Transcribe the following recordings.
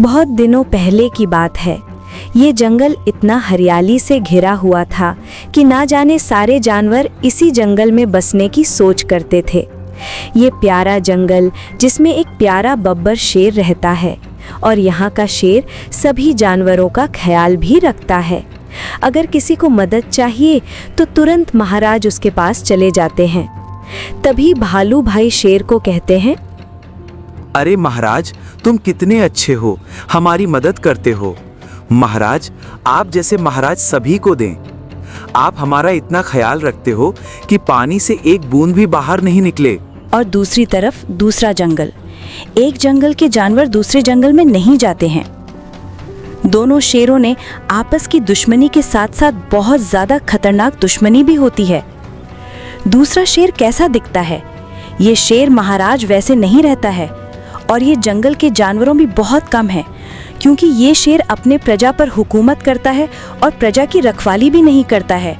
बहुत दिनों पहले की बात है। ये जंगल इतना हरियाली से घिरा हुआ था कि ना जाने सारे जानवर इसी जंगल में बसने की सोच करते थे। ये प्यारा जंगल जिसमें एक प्यारा बब्बर शेर रहता है और यहाँ का शेर सभी जानवरों का ख्याल भी रखता है। अगर किसी को मदद चाहिए तो तुरंत महाराज उसके पास चले जाते हैं। तभी भालू भाई शेर को कहते हैं, अरे महाराज, तुम कितने अच्छे हो, हमारी मदद करते हो। महाराज, आप जैसे महाराज सभी को दें। आप हमारा इतना ख्याल रखते हो कि पानी से एक बूंद भी बाहर नहीं निकले। और दूसरी तरफ दूसरा जंगल। एक जंगल के जानवर दूसरे जंगल में नहीं जाते हैं। दोनों शेरों ने आपस की दुश्मनी के साथ साथ बहुत ज्यादा खतरनाक दुश्मनी भी होती है। दूसरा शेर कैसा दिखता है? ये शेर महाराज वैसे नहीं रहता है और ये जंगल के जानवरों भी बहुत कम है, क्योंकि ये शेर अपने प्रजा पर हुकूमत करता है और प्रजा की रखवाली भी नहीं करता है,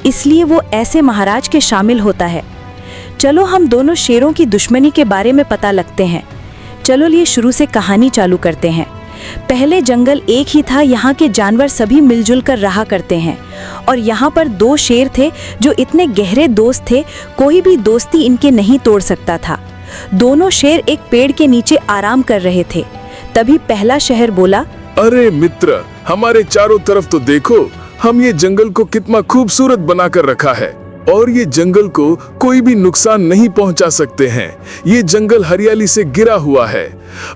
इसलिए वो ऐसे महाराज के शामिल होता है। चलो हम दोनों शेरों की दुश्मनी के बारे में पता लगते हैं। चलो ये शुरू से कहानी चालू करते हैं। पहले जंगल एक ही था, यहाँ के जानवर सभी मिलजुल कर रहा करते हैं और यहाँ पर दो शेर थे जो इतने गहरे दोस्त थे, कोई भी दोस्ती इनके नहीं तोड़ सकता था। दोनों शेर एक पेड़ के नीचे आराम कर रहे थे। तभी पहला शेर बोला, अरे मित्र, हमारे चारों तरफ तो देखो, हम ये जंगल को कितना खूबसूरत बनाकर रखा है और ये जंगल को कोई भी नुकसान नहीं पहुंचा सकते हैं। ये जंगल हरियाली से घिरा हुआ है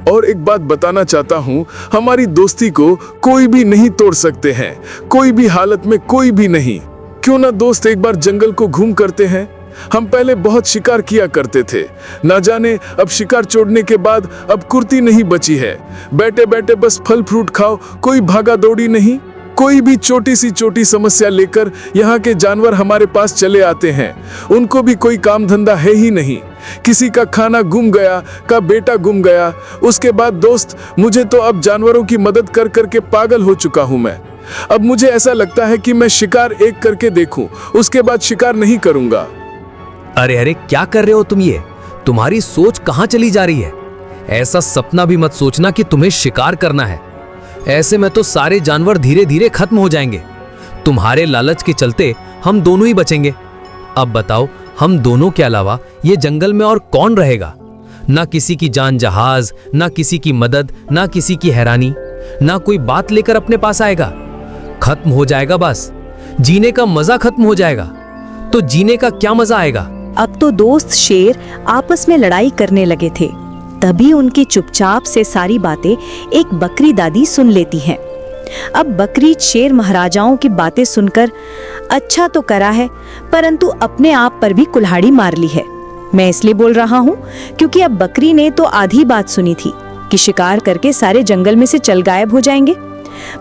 और एक बात बताना चाहता हूँ, हमारी दोस्ती को कोई भी नहीं तोड़ सकते हैं, कोई भी हालत में कोई भी नहीं। क्यों ना दोस्त एक बार जंगल को घूम करते हैं। हम पहले बहुत शिकार किया करते थे, ना जाने अब शिकार छोड़ने के बाद अब कुर्ती नहीं बची है। बैठे बैठे बस फल फ्रूट खाओ, कोई भागा दौड़ी नहीं। कोई भी छोटी सी छोटी समस्या लेकर यहाँ के जानवर हमारे पास चले आते हैं। उनको भी कोई काम धंधा है ही नहीं। किसी का खाना गुम गया, का बेटा गुम गया। उसके बाद दोस्त, मुझे तो अब जानवरों की मदद कर करके पागल हो चुका हूँ मैं। अब मुझे ऐसा लगता है कि मैं शिकार एक करके देखूं, उसके बाद शिकार नहीं करूंगा। अरे अरे, क्या कर रहे हो तुम? ये तुम्हारी सोच कहाँ चली जा रही है? ऐसा सपना भी मत सोचना कि तुम्हें शिकार करना है। ऐसे में तो सारे जानवर धीरे धीरे खत्म हो जाएंगे। तुम्हारे लालच के चलते हम दोनों ही बचेंगे। अब बताओ, हम दोनों के अलावा ये जंगल में और कौन रहेगा? ना किसी की जान जहाज, ना किसी की मदद, ना किसी की हैरानी, ना कोई बात लेकर अपने पास आएगा। खत्म हो जाएगा बस। जीने का मजा खत्म हो जाएगा, तो जीने का क्या मजा आएगा? अब तो दोस्त शेर आपस में लड़ाई करने लगे थे। तभी उनकी चुपचाप से सारी बातें एक बकरी दादी सुन लेती हैं। अब बकरी शेर महाराजाओं की बातें सुनकर अच्छा तो करा है, परंतु अपने आप पर भी कुल्हाड़ी मार ली है। मैं इसलिए बोल रहा हूँ क्योंकि अब बकरी ने तो आधी बात सुनी थी कि शिकार करके सारे जंगल में से चल गायब हो जाएंगे।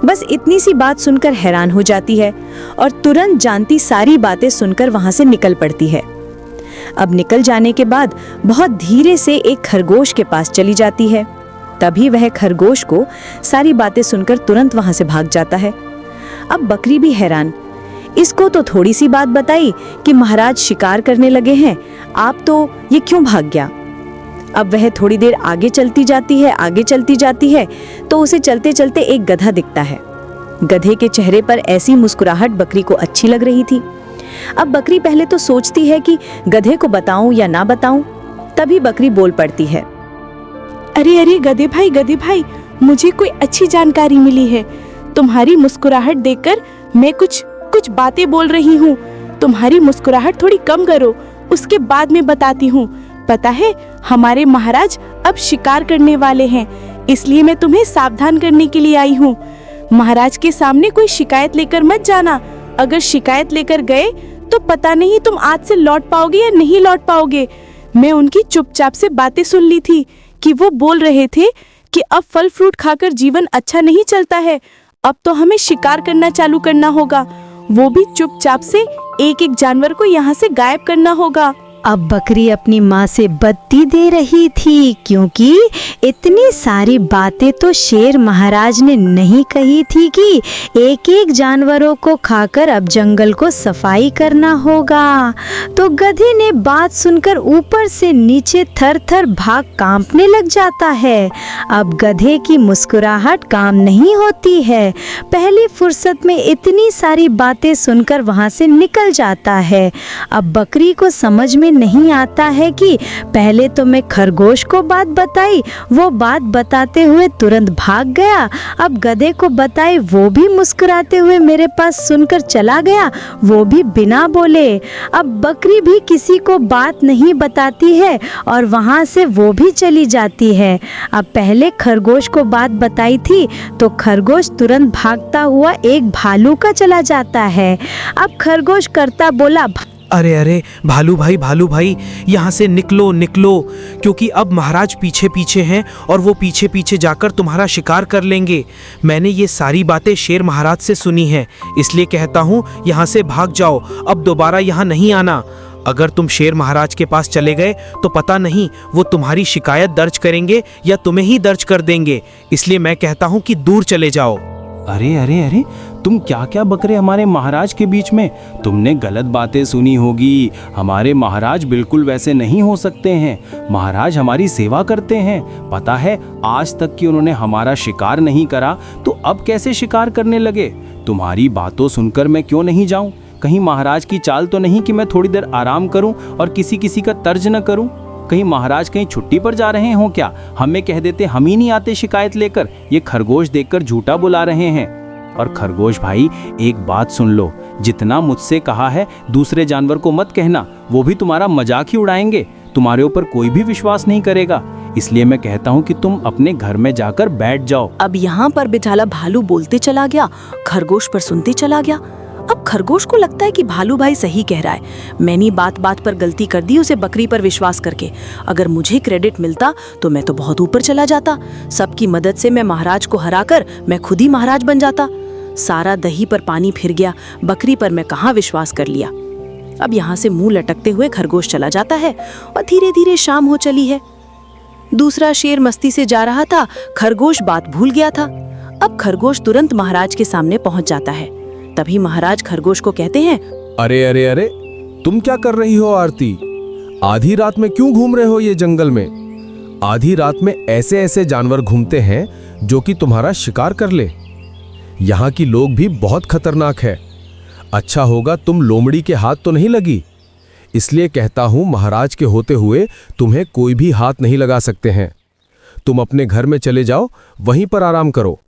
बस इतनी सी बात सुनकर हैरान हो जाती है और तुरंत जानती सारी बातें सुनकर वहां से निकल पड़ती है। अब निकल जाने के बाद बहुत धीरे से एक खरगोश के पास चली जाती है। तभी वह खरगोश को सारी बातें सुनकर तुरंत वहां से भाग जाता है। अब बकरी भी हैरान, इसको तो थोड़ी सी बात बताई कि महाराज शिकार करने लगे हैं, आप तो ये क्यों भाग गया? अब वह थोड़ी देर आगे चलती जाती है तो उसे चलते चलते एक गधा दिखता है। गधे के चेहरे पर ऐसी मुस्कुराहट बकरी को अच्छी लग रही थी। अब बकरी पहले तो सोचती है कि गधे को बताऊं या ना बताऊं। तभी बकरी बोल पड़ती है, अरे अरे गधे भाई, मुझे कोई अच्छी जानकारी मिली है। तुम्हारी मुस्कुराहट देखकर मैं कुछ बातें बोल रही हूँ। तुम्हारी मुस्कुराहट थोड़ी कम करो, उसके बाद मैं बताती हूँ। पता है, हमारे महाराज अब शिकार करने वाले हैं, इसलिए मैं तुम्हें सावधान करने के लिए आई हूँ। महाराज के सामने कोई शिकायत लेकर मत जाना। अगर शिकायत लेकर गए तो पता नहीं तुम आज से लौट पाओगे या नहीं लौट पाओगे। मैं उनकी चुपचाप से बातें सुन ली थी कि वो बोल रहे थे कि अब फल फ्रूट खाकर जीवन अच्छा नहीं चलता है, अब तो हमें शिकार करना चालू करना होगा, वो भी चुपचाप से एक एक जानवर को यहाँ से गायब करना होगा। अब बकरी अपनी माँ से बत्ती दे रही थी, क्योंकि इतनी सारी बातें तो शेर महाराज ने नहीं कही थी कि एक एक जानवरों को खाकर अब जंगल को सफाई करना होगा। तो गधे ने बात सुनकर ऊपर से नीचे थर थर भाग कांपने लग जाता है। अब गधे की मुस्कुराहट काम नहीं होती है। पहली फुर्सत में इतनी सारी बातें सुनकर वहां से निकल जाता है। अब बकरी को समझ में नहीं आता है कि पहले तो मैं खरगोश को बात बताई, वो बात बताते हुए तुरंत भाग गया। अब गधे को बताई, वो भी मुस्कुराते हुए मेरे पास सुनकर चला गया, वो भी बिना बोले। अब बकरी भी किसी को बात नहीं बताती है और वहां से वो भी चली जाती है। अब पहले खरगोश को बात बताई थी तो खरगोश तुरंत भागता हुआ एक भालू का चला जाता है। अब खरगोश करता बोला, अरे अरे भालू भाई यहाँ से निकलो निकलो, क्योंकि अब महाराज पीछे पीछे हैं और वो पीछे पीछे जाकर तुम्हारा शिकार कर लेंगे। मैंने ये सारी बातें शेर महाराज से सुनी हैं, इसलिए कहता हूँ यहाँ से भाग जाओ, अब दोबारा यहाँ नहीं आना। अगर तुम शेर महाराज के पास चले गए तो पता नहीं वो तुम्हारी शिकायत दर्ज करेंगे या तुम्हें ही दर्ज कर देंगे, इसलिए मैं कहता हूँ कि दूर चले जाओ। अरे अरे अरे, तुम क्या क्या बक रहे हमारे महाराज के बीच में? तुमने गलत बातें सुनी होगी। हमारे महाराज बिल्कुल वैसे नहीं हो सकते हैं। महाराज हमारी सेवा करते हैं। पता है, आज तक कि उन्होंने हमारा शिकार नहीं करा, तो अब कैसे शिकार करने लगे? तुम्हारी बातों सुनकर मैं क्यों नहीं जाऊं? कहीं महाराज की चाल तो नहीं कि मैं थोड़ी देर आराम करूं और किसी किसी का तर्ज न करूं? कहीं महाराज कहीं छुट्टी पर जा रहे हो क्या? हमें कह देते, हम ही नहीं आते शिकायत लेकर। ये खरगोश देखकर झूठा बुला रहे हैं। और खरगोश भाई, एक बात सुन लो, जितना मुझसे कहा है दूसरे जानवर को मत कहना, वो भी तुम्हारा मजाक ही उड़ाएंगे। तुम्हारे ऊपर कोई भी विश्वास नहीं करेगा, इसलिए मैं कहता हूँ कि तुम अपने घर में जाकर बैठ जाओ। अब यहाँ पर बेचारा भालू बोलते चला गया, खरगोश पर सुनते चला गया। अब खरगोश को लगता है कि भालू भाई सही कह रहा है, मैंने बात बात पर गलती कर दी उसे बकरी पर विश्वास करके। अगर मुझे क्रेडिट मिलता तो मैं तो बहुत ऊपर चला जाता। सबकी मदद से मैं महाराज को हराकर मैं खुद ही महाराज बन जाता। सारा दही पर पानी फिर गया, बकरी पर मैं कहाँ विश्वास कर लिया। अब यहाँ से मुंह लटकते हुए खरगोश चला जाता है और धीरे धीरे शाम हो चली है। दूसरा शेर मस्ती से जा रहा था, खरगोश बात भूल गया था। अब खरगोश तुरंत महाराज के सामने पहुंच जाता है। तभी महाराज खरगोश को कहते हैं, अरे अरे अरे, तुम क्या कर रही हो आरती? आधी रात में क्यों घूम रहे हो ये जंगल में? आधी रात में ऐसे ऐसे जानवर घूमते हैं जो कि तुम्हारा शिकार कर ले। यहाँ की लोग भी बहुत खतरनाक है। अच्छा होगा तुम लोमड़ी के हाथ तो नहीं लगी। इसलिए कहता हूं, महाराज के होते हुए तुम्हें कोई भी हाथ नहीं लगा सकते हैं। तुम अपने घर में चले जाओ, वहीं पर आराम करो।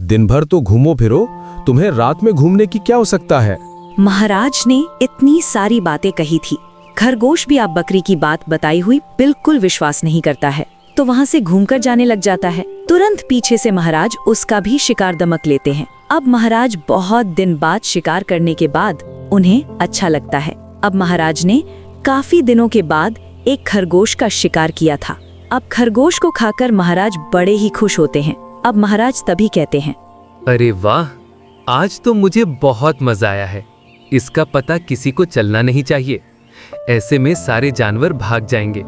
दिन भर तो घूमो फिरो, तुम्हें रात में घूमने की क्या हो सकता है? महाराज ने इतनी सारी बातें कही थी। खरगोश भी आप बकरी की बात बताई हुई बिल्कुल विश्वास नहीं करता है, तो वहां से घूमकर जाने लग जाता है। तुरंत पीछे से महाराज उसका भी शिकार दमक लेते हैं। अब महाराज बहुत दिन बाद शिकार करने के बाद उन्हें अच्छा लगता है। अब महाराज ने काफी दिनों के बाद एक खरगोश का शिकार किया था। अब खरगोश को खाकर महाराज बड़े ही खुश होते हैं। अब महाराज तभी कहते हैं, अरे वाह, आज तो मुझे बहुत मजा आया है। इसका पता किसी को चलना नहीं चाहिए, ऐसे में सारे जानवर भाग जाएंगे।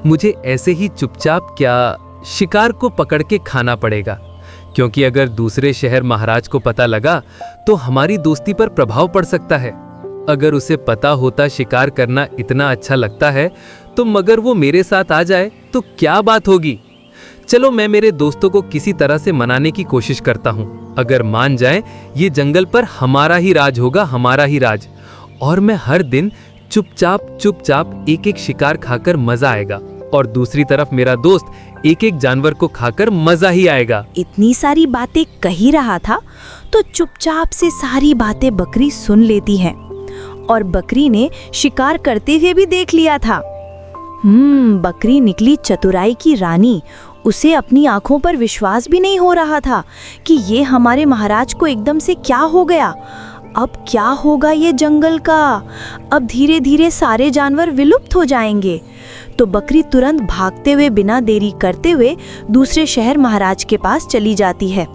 मुझे ऐसे ही चुपचाप क्या शिकार को पकड़ के खाना पड़ेगा, क्योंकि अगर दूसरे शहर महाराज को पता लगा तो हमारी दोस्ती पर प्रभाव पड़ सकता है। अगर उसे पता होता शिकार करना इतना अच्छा लगता है तो मगर वो मेरे साथ आ जाए तो क्या बात होगी। चलो मैं मेरे दोस्तों को किसी तरह से मनाने की कोशिश करता हूँ। अगर मान जाए ये जंगल पर हमारा ही राज होगा, हमारा ही राज, और मैं हर दिन चुपचाप चुपचाप एक एक शिकार खाकर मजा आएगा, और दूसरी तरफ मेरा दोस्त एक एक जानवर को खाकर मजा ही आएगा। इतनी सारी बातें कही रहा था तो चुपचाप से सारी बातें बकरी सुन लेती है, और बकरी ने शिकार करते हुए भी देख लिया था। बकरी निकली चतुराई की रानी। उसे अपनी आंखों पर विश्वास भी नहीं हो रहा था कि ये हमारे महाराज को एकदम से क्या हो गया। अब क्या होगा ये जंगल का? अब धीरे धीरे सारे जानवर विलुप्त हो जाएंगे। तो बकरी तुरंत भागते हुए बिना देरी करते हुए दूसरे शहर महाराज के पास चली जाती है।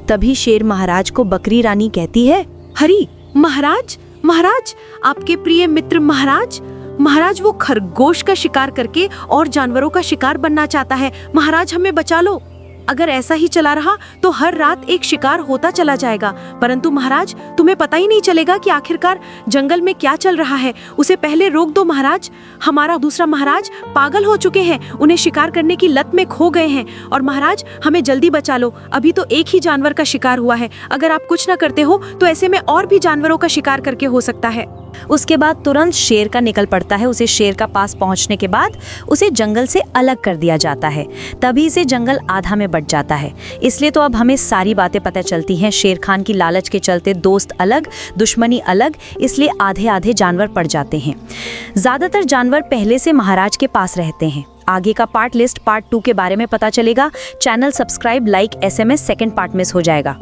तभी शेर महाराज को बकरी रानी कहती है, हरी महाराज, महाराज, आपके प्रिय मित्र महाराज, महाराज वो खरगोश का शिकार करके और जानवरों का शिकार बनना चाहता है। महाराज हमें बचा लो। अगर ऐसा ही चला रहा तो हर रात एक शिकार होता चला जाएगा। परंतु महाराज तुम्हें पता ही नहीं चलेगा कि आखिरकार जंगल में क्या चल रहा है। उसे पहले रोक दो महाराज। हमारा दूसरा महाराज पागल हो चुके हैं, उन्हें शिकार करने की लत में खो गए हैं। और महाराज हमें जल्दी बचा लो, अभी तो एक ही जानवर का शिकार हुआ है। अगर आप कुछ न करते हो तो ऐसे में और भी जानवरों का शिकार करके हो सकता है। उसके बाद तुरंत शेर का निकल पड़ता है। उसे शेर का पास पहुंचने के बाद उसे जंगल से अलग कर दिया जाता है। तभी से जंगल आधा में बट जाता है। इसलिए तो अब हमें सारी बातें पता चलती हैं। शेर खान की लालच के चलते दोस्त अलग, दुश्मनी अलग, इसलिए आधे आधे जानवर पड़ जाते हैं। ज्यादातर जानवर पहले से महाराज के पास रहते हैं। आगे का पार्ट लिस्ट पार्ट 2 के बारे में पता चलेगा। Channel subscribe, like, SMS second part miss हो जाएगा।